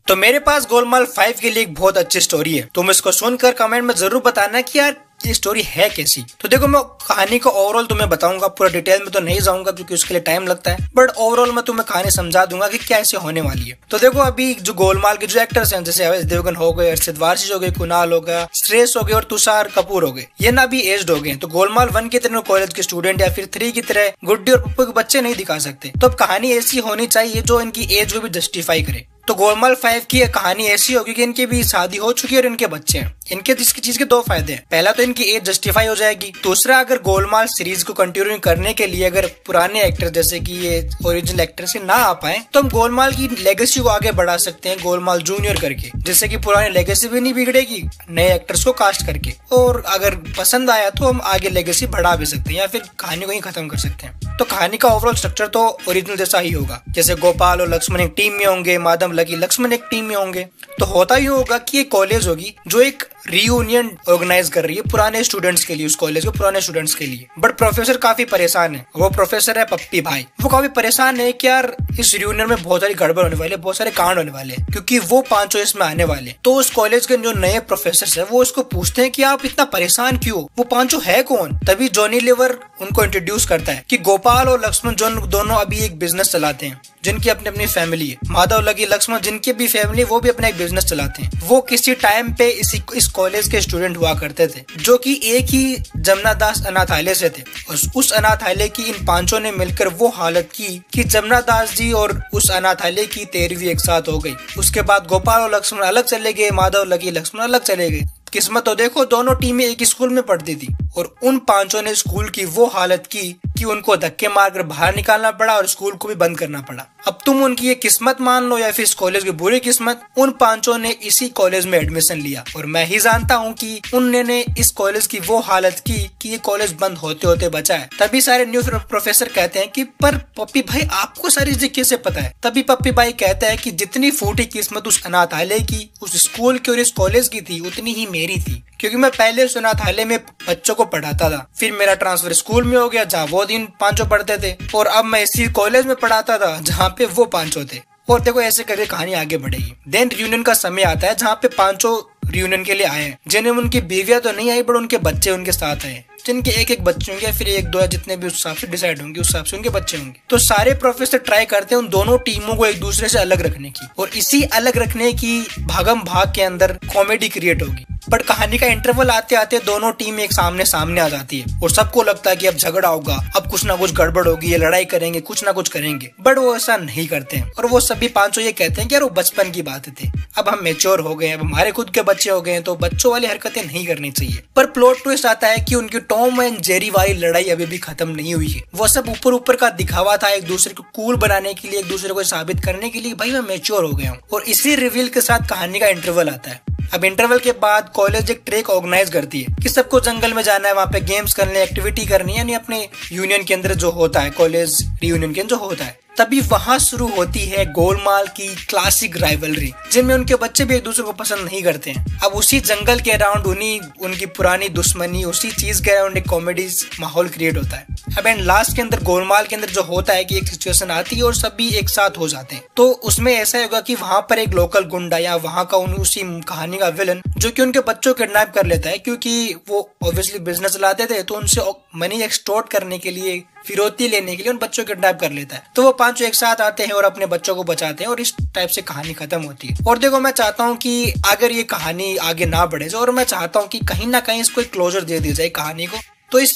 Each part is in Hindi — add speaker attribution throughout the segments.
Speaker 1: तो मेरे पास गोलमाल 5 के लिए एक बहुत अच्छी स्टोरी है। तुम इसको सुनकर कमेंट में जरूर बताना कि यार ये स्टोरी है कैसी। तो देखो, मैं कहानी को ओवरऑल तुम्हें बताऊंगा, पूरा डिटेल में तो नहीं जाऊंगा क्योंकि उसके लिए टाइम लगता है, बट ओवरऑल मैं तुम्हें कहानी समझा दूंगा कि क्या ऐसे होने वाली है। तो देखो, अभी जो गोलमाल के जो एक्टर्स हैं, जैसे अवैध देवगन हो गए, अर्षद वारसी हो गए, कुणाल हो गया, श्रेयस हो गए और तुषार कपूर हो गए, ये ना अभी एज्ड हो गए। तो गोलमाल 1 की तरह कॉलेज के स्टूडेंट या फिर 3 की तरह गुड्डी और पप्पू के बच्चे नहीं दिखा सकते। तो अब कहानी ऐसी होनी चाहिए जो इनकी एज को भी जस्टिफाई करे। तो गोलमाल 5 की कहानी ऐसी होगी कि इनकी भी शादी हो चुकी है और इनके बच्चे हैं। इनके जिसकी चीज के दो फायदे हैं, पहला तो इनकी एज जस्टिफाई हो जाएगी, दूसरा अगर गोलमाल सीरीज को कंटिन्यू करने के लिए अगर पुराने एक्टर जैसे कि ये ओरिजिनल एक्टर से ना आ पाए तो हम गोलमाल की लेगेसी को आगे बढ़ा सकते हैं गोलमाल जूनियर करके, जिससे कि पुरानी लेगेसी भी नहीं बिगड़ेगी नए एक्टर्स को कास्ट करके, और अगर पसंद आया तो हम आगे लेगेसी बढ़ा भी सकते हैं या फिर कहानी को ही खत्म कर सकते हैं। तो कहानी का ओवरऑल स्ट्रक्चर तो ओरिजिनल जैसा ही होगा, जैसे गोपाल और लक्ष्मण एक टीम में होंगे, माधव लकी लक्ष्मण एक टीम में होंगे। तो होता ही होगा कि एक कॉलेज होगी जो एक रियूनियन ऑर्गेनाइज कर रही है पुराने स्टूडेंट्स के लिए, उस कॉलेज के पुराने स्टूडेंट्स के लिए। बट प्रोफेसर काफी परेशान है, वो प्रोफेसर है पप्पी भाई। वो काफी परेशान है कि यार इस रियूनियन में बहुत सारी गड़बड़ होने वाली है, बहुत सारे कांड होने वाले हैं, क्योंकि वो पांचों इसमें आने वाले। तो उस कॉलेज के जो नए प्रोफेसर है वो उसको पूछते हैं कि आप इतना परेशान क्यों, वो पांचों है कौन। तभी जॉनी लीवर उनको इंट्रोड्यूस करता है कि गोपाल और लक्ष्मण दोनों अभी एक बिजनेस चलाते हैं, जिनकी अपनी अपनी फैमिली है। माधव लकी लक्ष्मण जिनकी भी फैमिली, वो भी अपना एक बिजनेस चलाते हैं। वो किसी टाइम पे इस कॉलेज के स्टूडेंट हुआ करते थे, जो कि एक ही जमुनादास अनाथालय से थे। और उस अनाथालय की इन पांचों ने मिलकर वो हालत की कि जमुनादास जी और उस अनाथालय की 13वीं एक साथ हो गई। उसके बाद गोपाल और लक्ष्मण अलग चले गए, माधव लकी लक्ष्मण अलग चले गए। किस्मत तो देखो, दोनों टीमें एक स्कूल में पढ़ती थी और उन पांचों ने स्कूल की वो हालत की कि उनको धक्के मारकर बाहर निकालना पड़ा और स्कूल को भी बंद करना पड़ा। अब तुम उनकी ये किस्मत मान लो या फिर इस कॉलेज की बुरी किस्मत, उन पांचों ने इसी कॉलेज में एडमिशन लिया। और मैं ही जानता हूँ कि उन्होंने इस कॉलेज की वो हालत की कि ये कॉलेज बंद होते होते बचा है। तभी सारे न्यू प्रोफेसर कहते हैं कि पर पप्पी भाई आपको सारी चीजें कैसे पता है। तभी पप्पी भाई कहता है कि जितनी फूटी किस्मत उस अनाथालय की, उस स्कूल की और इस कॉलेज की थी, उतनी ही मेरी थी, क्योंकि मैं पहले उस अनाथालय में बच्चों को पढ़ाता था। फिर मेरा ट्रांसफर स्कूल में हो गया जहाँ वो दिन पांचों पढ़ते थे, और अब मैं इसी कॉलेज में पढ़ाता था जहाँ पे वो पांचों थे। और देखो, ऐसे करके कहानी आगे बढ़ेगी। देन रियूनियन का समय आता है जहाँ पे पांचों रियूनियन के लिए आए हैं, जिन्हें उनकी बीवियां तो नहीं आई बट उनके बच्चे उनके साथ आए, जिनके एक बच्चे होंगे, फिर एक दो जितने भी उस हिसाब से डिसाइड होंगे, उस हिसाब से उनके बच्चे होंगे। तो सारे प्रोफेसर ट्राई करते हैं उन दोनों टीमों को एक दूसरे से अलग रखने की, और इसी अलग रखने की भागम भाग के अंदर कॉमेडी क्रिएट होगी। बट कहानी का इंटरवल आते आते दोनों टीम एक सामने सामने आ जाती है और सबको लगता है कि अब झगड़ा होगा, अब कुछ ना कुछ गड़बड़ होगी, ये लड़ाई करेंगे, कुछ ना कुछ करेंगे। बट वो ऐसा नहीं करते हैं और वो सभी पांचों ये कहते हैं कि यार वो बचपन की बात थी, अब हम मेच्योर हो गए, अब हमारे खुद के बच्चे हो गए, तो बच्चों वाली हरकतें नहीं करनी चाहिए। पर प्लॉट ट्विस्ट आता है कि उनकी टॉम एंड जेरी वाली लड़ाई अभी भी खत्म नहीं हुई है। वो सब ऊपर ऊपर का दिखावा था, एक दूसरे को कूल बनाने के लिए, एक दूसरे को साबित करने के लिए भाई मैं मेच्योर हो गया हूँ। और इसी रिवील के साथ कहानी का इंटरवल आता है। अब इंटरवल के बाद कॉलेज एक ट्रेक ऑर्गेनाइज करती है कि सबको जंगल में जाना है, वहाँ पे गेम्स करने, एक्टिविटी करनी है, यानी अपने यूनियन के अंदर जो होता है, कॉलेज रियूनियन के अंदर जो होता है। तभी वहां शुरू होती है गोलमाल की क्लासिक राइवलरी, जिनमें उनके बच्चे भी एक दूसरे को पसंद नहीं करते हैं। अब उसी जंगल के अराउंड उनकी पुरानी दुश्मनी, उसी चीज के अराउंड एक कॉमेडी माहौल क्रिएट होता है। अब एंड लास्ट के अंदर गोलमाल के अंदर जो होता है कि एक सिचुएशन आती है और सभी एक साथ हो जाते हैं। तो उसमें ऐसा होगा कि वहां पर एक लोकल गुंडा या वहां का उसी कहानी का विलन, जो कि उनके बच्चों को किडनैप कर लेता है, क्योंकि वो ऑब्वियसली बिजनेस चलाते थे, तो उनसे मनी एक्सटॉर्ट करने के लिए, फिरौती लेने के लिए उन बच्चों को किडनैप कर लेता है। तो वो पांचों एक साथ आते हैं और अपने बच्चों को बचाते हैं और इस टाइप से कहानी खत्म होती है। और देखो, मैं चाहता हूँ कि अगर ये कहानी आगे ना बढ़े, और मैं चाहता हूँ कि कहीं ना कहीं इसको एक क्लोजर दे दी जाए कहानी को। तो इस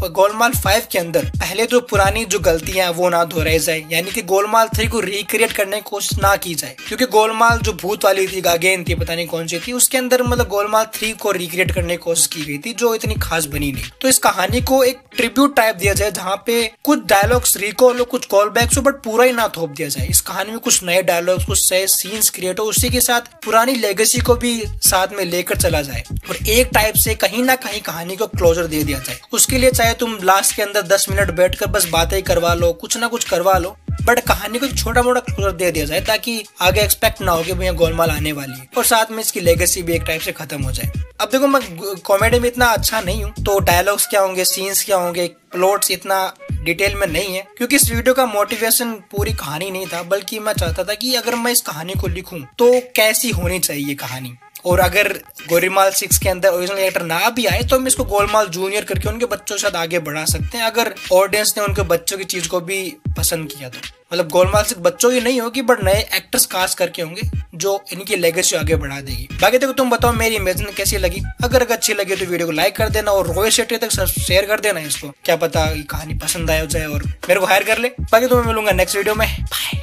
Speaker 1: गोलमाल 5 के अंदर पहले जो पुरानी जो गलतियां वो ना दोहराई जाए, यानी कि गोलमाल 3 को रिक्रिएट करने की कोशिश ना की जाए, क्योंकि गोलमाल जो भूत वाली थी, गागेन थी, पता नहीं कौन सी थी, उसके अंदर मतलब गोलमाल 3 को रिक्रिएट करने की कोशिश की गई थी, जो इतनी खास बनी नहीं। तो इस कहानी को एक ट्रिब्यूट टाइप दिया जाए, जहाँ पे कुछ डायलॉग्स रिकॉल हो, कुछ कॉल बैक्स हो, बट पूरा ही ना थोप दिया जाए। इस कहानी में कुछ नए डायलॉग्स, कुछ नए सीन्स क्रिएट हो, उसी के साथ पुरानी लेगेसी को भी साथ में लेकर चला जाए और एक टाइप से कहीं ना कहीं कहानी को क्लोजर दे दिया जाए। उसके लिए चाहे तुम लास्ट के अंदर 10 मिनट बैठकर बस बातें करवा लो, कुछ ना कुछ करवा लो, बट कहानी को एक छोटा मोटा क्लोजर दे दिया जाए, ताकि आगे एक्सपेक्ट ना हो कि भैया गोलमाल आने वाली है, और साथ में इसकी लेगेसी भी एक टाइप से खत्म हो जाए। अब देखो, मैं कॉमेडी में इतना अच्छा नहीं हूँ, तो डायलॉग्स क्या होंगे, सीन्स क्या होंगे, प्लॉट्स इतना डिटेल में नहीं है, क्योंकि इस वीडियो का मोटिवेशन पूरी कहानी नहीं था, बल्कि मैं चाहता था कि अगर मैं इस कहानी को लिखूं तो कैसी होनी चाहिए कहानी। और अगर गोलमाल 6 के अंदर ओरिजिनल एक्टर ना भी आए तो हम इसको गोलमाल जूनियर करके उनके बच्चों के साथ आगे बढ़ा सकते हैं, अगर ऑडियंस ने उनके बच्चों की चीज को भी पसंद किया तो। मतलब गोलमाल 6 बच्चों की नहीं होगी, बट नए एक्टर्स कास्ट करके होंगे जो इनकी लेगेसी आगे बढ़ा देगी। बाकी देखो तुम बताओ मेरी इमेजिन कैसी लगी। अगर अच्छी लगी तो वीडियो को लाइक कर देना और रोहित शेट्टी तक शेयर कर देना इसको, क्या पता ये कहानी पसंद आए जाए और मेरे को हायर कर ले। बाकी तुम्हें मिलूंगा नेक्स्ट वीडियो में। बाय।